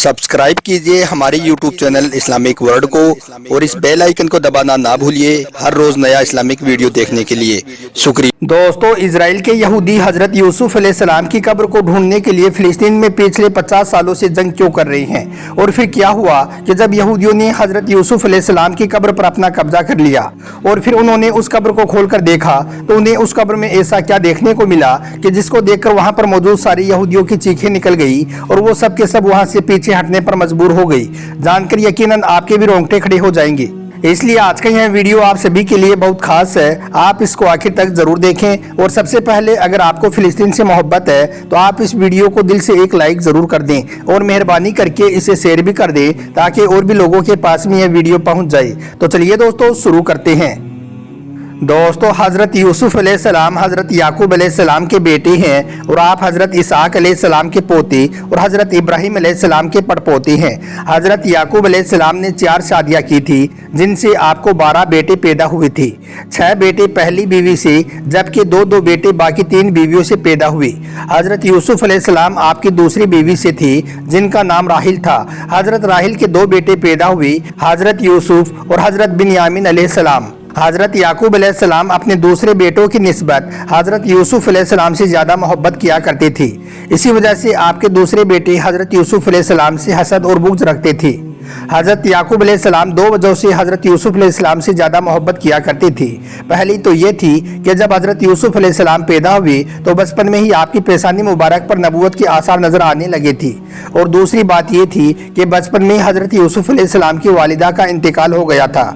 Subscribe कीजिए हमारे YouTube channel Islamic world को और इस बेल आइकन को दबाना ना भूलिए हर रोज नया इस्लामिक वीडियो देखने के लिए। शुक्रिया। दोस्तों, इजराइल के यहूदी हजरत यूसुफ अलैहिस्सलाम की कब्र को ढूंढने के लिए फिलिस्तीन में पिछले 50 सालों से जंग क्यों कर रहे हैं, और फिर क्या हुआ कि जब यहूदियों ने हजरत यूसुफ अलैहिस्सलाम की कब्र पर अपना कब्जा कर लिया और फिर उन्होंने उस कब्र को खोलकर देखा तो उन्हें उस कब्र में ऐसा क्या देखने को मिला कि जिसको देखकर वहां पर मौजूद सारी यहूदियों की चीखें निकल गई और वो सब के सब वहां से पीछे हटने पर मजबूर हो गई। जानकर यकीनन आपके भी रोंगटे खड़े हो जाएंगे। इसलिए आज का यह वीडियो आप सभी के लिए बहुत खास है, आप इसको आखिर तक जरूर देखें। और सबसे पहले अगर आपको फिलिस्तीन से मोहब्बत है तो आप इस वीडियो को दिल से एक लाइक जरूर कर दें और मेहरबानी करके इसे शेयर भी कर दें ताकि और भी लोगों के पास में यह वीडियो पहुंच जाए। तो चलिए दोस्तों शुरू करते हैं। दोस्तों, हजरत यूसुफ अलैहिस्सलाम हजरत याकूब अलैहिस्सलाम के बेटे हैं और आप हजरत इसहाक अलैहिस्सलाम के पोते और हजरत इब्राहिम अलैहिस्सलाम के पड़पोते हैं। हजरत याकूब अलैहिस्सलाम ने 4 शादियां की थी जिनसे आपको 12 बेटे पैदा हुए थे। 6 बेटे पहली बीवी से जबकि 2 बेटे बाकी 3 बीवियों से पैदा हुए। हजरत यूसुफ अलैहिस्सलाम आपकी दूसरी बीवी से थी जिनका नाम राहिल था। हजरत राहिल के 2 बेटे पैदा हुए, हजरत यूसुफ और हजरत बिन्यामीन अलैहिस्सलाम। हजरत याकूब अलैहिस्सलाम अपने दूसरे बेटों की निस्बत हजरत यूसुफ अलैहिस्सलाम से ज़्यादा मोहब्बत किया करते थे। इसी वजह से आपके दूसरे बेटे हजरत यूसुफ अलैहिस्सलाम से हसद और बुग़्ज़ रखते थे। हजरत याकूब अलैहिस्सलाम 2 वजहों से हजरत यूसुफ अलैहिस्सलाम से ज़्यादा मोहब्बत किया करते थे। पहली तो ये थी कि जब हजरत यूसुफ अलैहिस्सलाम पैदा हुए तो बचपन में ही आपकी पेशानी मुबारक पर नबूवत के आसार नजर आने लगे थे। और दूसरी बात ये थी कि बचपन में ही हजरत यूसुफ अलैहिस्सलाम की वालिदा का इंतकाल हो गया था।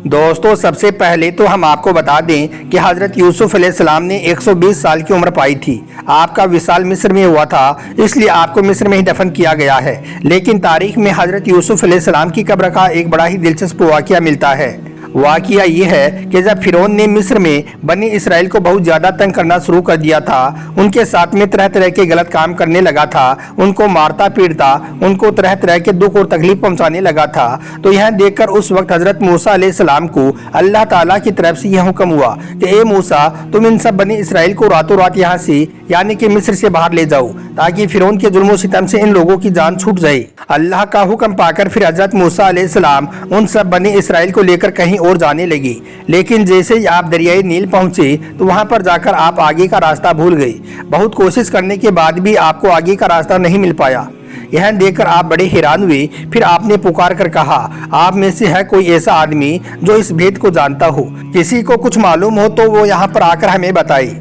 दोस्तों, सबसे पहले तो हम आपको बता दें कि हजरत यूसुफ अलैहिस्सलाम ने 120 साल की उम्र पाई थी। आपका विसाल मिस्र में हुआ था, इसलिए आपको मिस्र में ही दफन किया गया है। लेकिन तारीख में हजरत यूसुफ अलैहिस्सलाम की कब्र का एक बड़ा ही दिलचस्प वाक़या मिलता है। वाक़या ये है कि जब फिरौन ने मिस्र में बनी इसराइल को बहुत ज़्यादा तंग करना शुरू कर दिया था, उनके साथ में तरह तरह के गलत काम करने लगा था, उनको मारता पीटता, उनको तरह तरह के दुख और तकलीफ पहुंचाने लगा था, तो यह देखकर उस वक्त हजरत मूसा अलैहिस्सलाम को अल्लाह ताला की तरफ से यह हुक्म हुआ कि ए मूसा, तुम इन सब बनी इसराइल को रातों रात यहाँ से यानी कि मिस्र से बाहर ले जाओ ताकि फिरौन के जुल्म सितम से इन लोगों की जान छूट जाए। अल्लाह का हुक्म पाकर फिर हजरत मूसा अलैहिस्सलाम उन सब बनी इसराइल को लेकर कहीं और जाने लगी। लेकिन जैसे ही आप दरियाई नील पहुंचे तो वहां पर जाकर आप आगे का रास्ता भूल गए। बहुत कोशिश करने के बाद भी आपको आगे का रास्ता नहीं मिल पाया। यह देखकर आप बड़े हैरान हुए। फिर आपने पुकार कर कहा, आप में से है कोई ऐसा आदमी जो इस भेद को जानता हो, किसी को कुछ मालूम हो तो वो यहाँ पर आकर हमें बताए।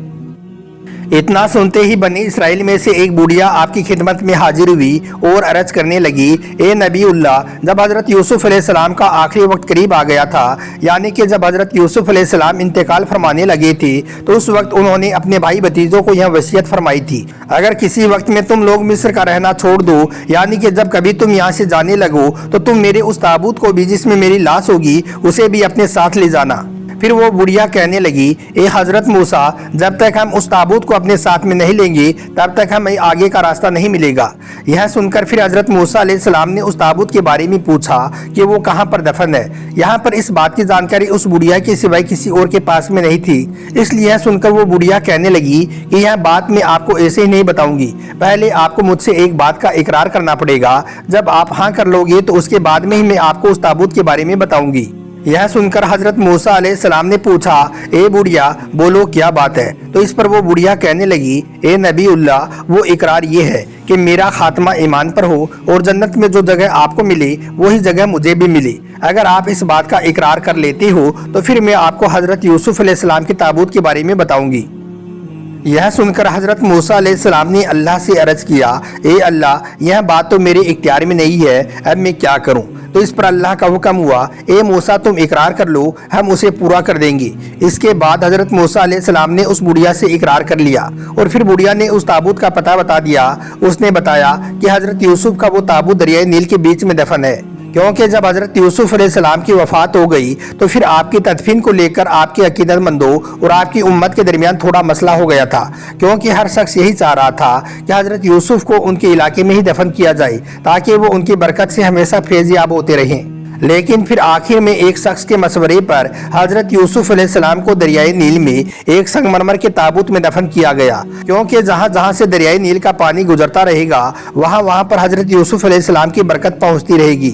इतना सुनते ही बनी इसराइल में से एक बुढ़िया आपकी खिदमत में हाजिर हुई और अर्ज करने लगी, ए नबीउल्लाह, जब हजरत यूसुफ अलैहिस्सलाम का आखिरी वक्त करीब आ गया था, यानी कि जब हजरत यूसुफ अलैहिस्सलाम इंतकाल फरमाने लगे थे, तो उस वक्त उन्होंने अपने भाई भतीजों को यह वसीयत फरमाई थी, अगर किसी वक्त में तुम लोग मिस्र का रहना छोड़ दो, यानी कि जब कभी तुम यहाँ से जाने लगो तो तुम मेरे उस ताबूत को भी जिसमें मेरी लाश होगी उसे भी अपने साथ ले जाना। फिर वो बुढ़िया कहने लगी, ए हजरत मूसा, जब तक हम उस ताबूत को अपने साथ में नहीं लेंगे तब तक हमें आगे का रास्ता नहीं मिलेगा। यह सुनकर फिर हजरत मूसा अलैहिस्सलाम ने उस ताबूत के बारे में पूछा कि वो कहाँ पर दफन है। यहाँ पर इस बात की जानकारी उस बुढ़िया के सिवाय किसी और के पास में नहीं थी, इसलिए यह सुनकर वो बुढ़िया कहने लगी कि यह बात मैं आपको ऐसे ही नहीं बताऊंगी, पहले आपको मुझसे एक बात का इकरार करना पड़ेगा। जब आप हाँ कर लोगे तो उसके बाद में ही मैं आपको उस ताबूत के बारे में बताऊंगी। यह सुनकर हजरत मूसा अलैहिस्सलाम ने पूछा, ए बुढ़िया, बोलो क्या बात है। तो इस पर वो बुढ़िया कहने लगी, ए नबीउल्लाह, वो इकरार ये है कि मेरा खात्मा ईमान पर हो और जन्नत में जो जगह आपको मिले वही जगह मुझे भी मिले। अगर आप इस बात का इकरार कर लेते हो तो फिर मैं आपको हजरत यूसुफ अलैहिस्सलाम के ताबूत के बारे में बताऊंगी। यह सुनकर हजरत मूसा अलैहिस्सलाम ने अल्लाह से अर्ज किया, ए अल्लाह, यह बात तो मेरे इख्तियार में नहीं है, अब मैं क्या करूं। तो इस पर अल्लाह का हुक्म हुआ, ए मूसा, तुम इकरार कर लो, हम उसे पूरा कर देंगे। इसके बाद हजरत मूसा अलैहिस्सलाम ने उस बुढ़िया से इकरार कर लिया और फिर बुढ़िया ने उस ताबूत का पता बता दिया। उसने बताया कि हजरत यूसुफ का वो ताबूत दरियाई नील के बीच में दफन है, क्योंकि जब हजरत यूसुफ अलैहिस्सलाम की वफात हो गई तो फिर आपकी तदफीन को लेकर आपके अकीदतमंदों और आपकी उम्मत के दरमियान थोड़ा मसला हो गया था, क्योंकि हर शख्स यही चाह रहा था कि हजरत यूसुफ को उनके इलाके में ही दफन किया जाए ताकि वो उनकी बरकत से हमेशा फैज़ याब होते रहें। لیکن پھر آخر میں ایک شخص کے مشورے پر حضرت یوسف علیہ السلام کو دریائے نیل میں ایک سنگ مرمر کے تابوت میں دفن کیا گیا، کیونکہ جہاں جہاں سے دریائے نیل کا پانی گزرتا رہے گا وہاں پر حضرت یوسف علیہ السلام کی برکت پہنچتی رہے گی۔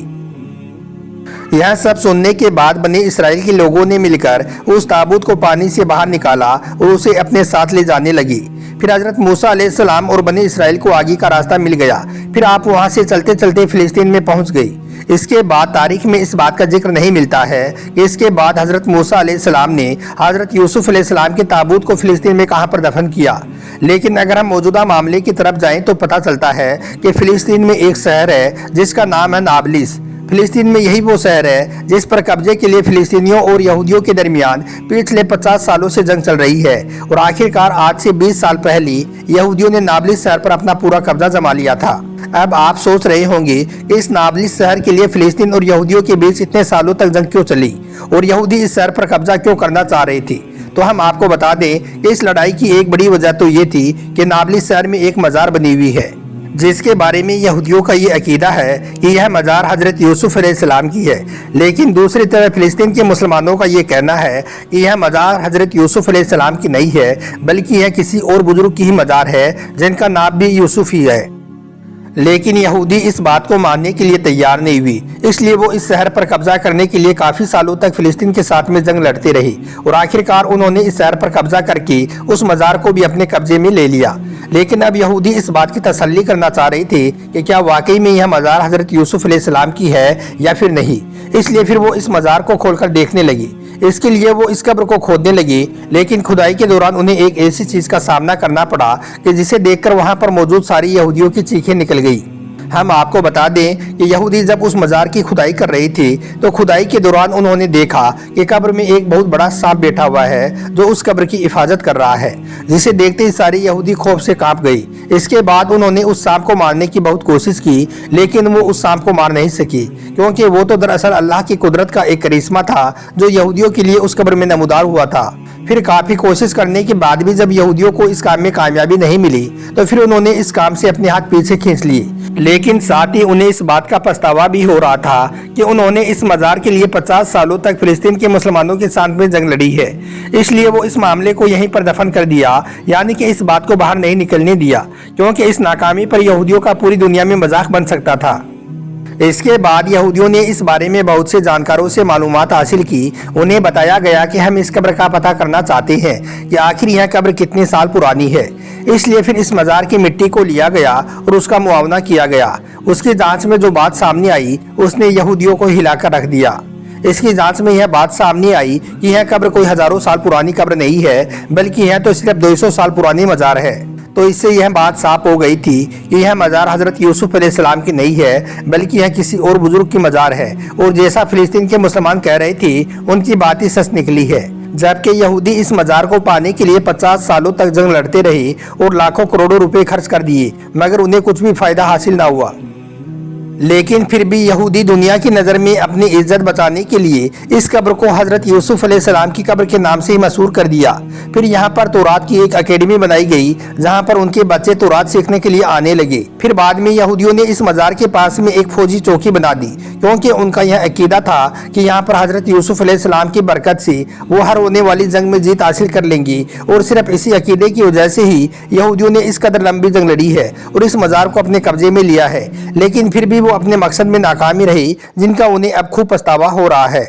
یہ سب سننے کے بعد بنی اسرائیل کے لوگوں نے مل کر اس تابوت کو پانی سے باہر نکالا اور اسے اپنے ساتھ لے جانے لگی۔ پھر حضرت موسیٰ علیہ السلام اور بنی اسرائیل کو آگے کا راستہ مل گیا۔ پھر آپ وہاں سے چلتے چلتے فلسطین میں پہنچ گئی۔ اس کے بعد تاریخ میں اس بات کا ذکر نہیں ملتا ہے کہ اس کے بعد حضرت موسیٰ علیہ السلام نے حضرت یوسف علیہ السلام کے تابوت کو فلسطین میں کہاں پر دفن کیا، لیکن اگر ہم موجودہ معاملے کی طرف جائیں تو پتہ چلتا ہے کہ فلسطین میں ایک شہر ہے جس کا نام ہے نابلس۔ فلسطین میں یہی وہ شہر ہے جس پر قبضے کے لیے فلسطینیوں اور یہودیوں کے درمیان پچھلے 50 سالوں سے جنگ چل رہی ہے، اور آخرکار آج سے 20 سال پہلے یہودیوں نے نابلس شہر پر اپنا پورا قبضہ جما لیا تھا۔ اب آپ سوچ رہے ہوں گے کہ اس نابلس شہر کے لیے فلسطین اور یہودیوں کے بیچ اتنے سالوں تک جنگ کیوں چلی اور یہودی اس شہر پر قبضہ کیوں کرنا چاہ رہے تھے۔ تو ہم آپ کو بتا دیں کہ اس لڑائی کی ایک بڑی وجہ تو یہ تھی کہ نابلس شہر میں ایک مزار بنی ہوئی ہے، جس کے بارے میں یہودیوں کا یہ عقیدہ ہے کہ یہ مزار حضرت یوسف علیہ السلام کی ہے، لیکن دوسری طرف فلسطین کے مسلمانوں کا یہ کہنا ہے کہ یہ مزار حضرت یوسف علیہ السلام کی نہیں ہے، بلکہ یہ کسی اور بزرگ کی ہی مزار ہے جن کا نام بھی یوسف ہی ہے۔ لیکن یہودی اس بات کو ماننے کے لیے تیار نہیں ہوئی، اس لیے وہ اس شہر پر قبضہ کرنے کے لیے کافی سالوں تک فلسطین کے ساتھ میں جنگ لڑتے رہی، اور آخرکار انہوں نے اس شہر پر قبضہ کر کے اس مزار کو بھی اپنے قبضے میں لے لیا۔ لیکن اب یہودی اس بات کی تسلی کرنا چاہ رہے تھے کہ کیا واقعی میں یہ مزار حضرت یوسف علیہ السلام کی ہے یا پھر نہیں، اس لیے پھر وہ اس مزار کو کھول کر دیکھنے لگے۔ اس کے لیے وہ اس قبر کو کھودنے لگے، لیکن کھدائی کے دوران انہیں ایک ایسی چیز کا سامنا کرنا پڑا کہ جسے دیکھ کر وہاں پر موجود ساری یہودیوں کی چیخیں نکل گئی۔ ہم آپ کو بتا دیں کہ یہودی جب اس مزار کی کھدائی کر رہے تھے تو کھدائی کے دوران انہوں نے دیکھا کہ قبر میں ایک بہت بڑا سانپ بیٹھا ہوا ہے جو اس قبر کی حفاظت کر رہا ہے، جسے دیکھتے ہی ساری یہودی خوف سے کانپ گئی۔ اس کے بعد انہوں نے اس سانپ کو مارنے کی بہت کوشش کی، لیکن وہ اس سانپ کو مار نہیں سکی، کیونکہ وہ تو دراصل اللہ کی قدرت کا ایک کرشمہ تھا جو یہودیوں کے لیے اس قبر میں نمودار ہوا تھا۔ پھر کافی کوشش کرنے کے بعد بھی جب یہودیوں کو اس کام میں کامیابی نہیں ملی تو پھر انہوں نے اس کام سے اپنے ہاتھ پیچھے کھینچ لیے، لیکن ساتھ ہی انہیں اس بات کا پچھتاوا بھی ہو رہا تھا کہ انہوں نے اس مزار کے لیے 50 سالوں تک فلسطین کے مسلمانوں کے ساتھ میں جنگ لڑی ہے، اس لیے وہ اس معاملے کو یہیں پر دفن کر دیا، یعنی کہ اس بات کو باہر نہیں نکلنے دیا، کیونکہ اس ناکامی پر یہودیوں کا پوری دنیا میں مذاق بن سکتا تھا۔ اس کے بعد یہودیوں نے اس بارے میں بہت سے جانکاروں سے معلومات حاصل کی۔ انہیں بتایا گیا کہ ہم اس قبر کا پتہ کرنا چاہتے ہیں کہ آخر یہ قبر کتنے سال پرانی ہے، اس لیے پھر اس مزار کی مٹی کو لیا گیا اور اس کا معائنہ کیا گیا۔ اس کی جانچ میں جو بات سامنے آئی اس نے یہودیوں کو ہلا کر رکھ دیا۔ اس کی جانچ میں یہ بات سامنے آئی کہ یہ قبر کوئی ہزاروں سال پرانی قبر نہیں ہے، بلکہ یہ تو صرف 200 سال پرانی مزار ہے۔ تو اس سے یہ بات صاف ہو گئی تھی کہ یہ مزار حضرت یوسف علیہ السلام کی نہیں ہے، بلکہ یہ کسی اور بزرگ کی مزار ہے، اور جیسا فلسطین کے مسلمان کہہ رہے تھے ان کی بات ہی سچ نکلی ہے۔ جبکہ یہودی اس مزار کو پانے کے لیے 50 سالوں تک جنگ لڑتے رہے اور لاکھوں کروڑوں روپے خرچ کر دیے، مگر انہیں کچھ بھی فائدہ حاصل نہ ہوا۔ لیکن پھر بھی یہودی دنیا کی نظر میں اپنی عزت بچانے کے لیے اس قبر کو حضرت یوسف علیہ السلام کی قبر کے نام سے ہی مشہور کر دیا۔ پھر یہاں پر تورات کی ایک اکیڈمی بنائی گئی جہاں پر ان کے بچے تورات سیکھنے کے لیے آنے لگے۔ پھر بعد میں یہودیوں نے اس مزار کے پاس میں ایک فوجی چوکی بنا دی، کیونکہ ان کا یہ عقیدہ تھا کہ یہاں پر حضرت یوسف علیہ السلام کی برکت سے وہ ہر ہونے والی جنگ میں جیت حاصل کر لیں گے، اور صرف اسی عقیدے کی وجہ سے ہی یہودیوں نے اس قدر لمبی جنگ لڑی ہے اور اس مزار کو اپنے قبضے میں لیا ہے۔ لیکن پھر بھی وہ اپنے مقصد میں ناکامی رہی، جن کا انہیں اب خوب پچھتاوا ہو رہا ہے۔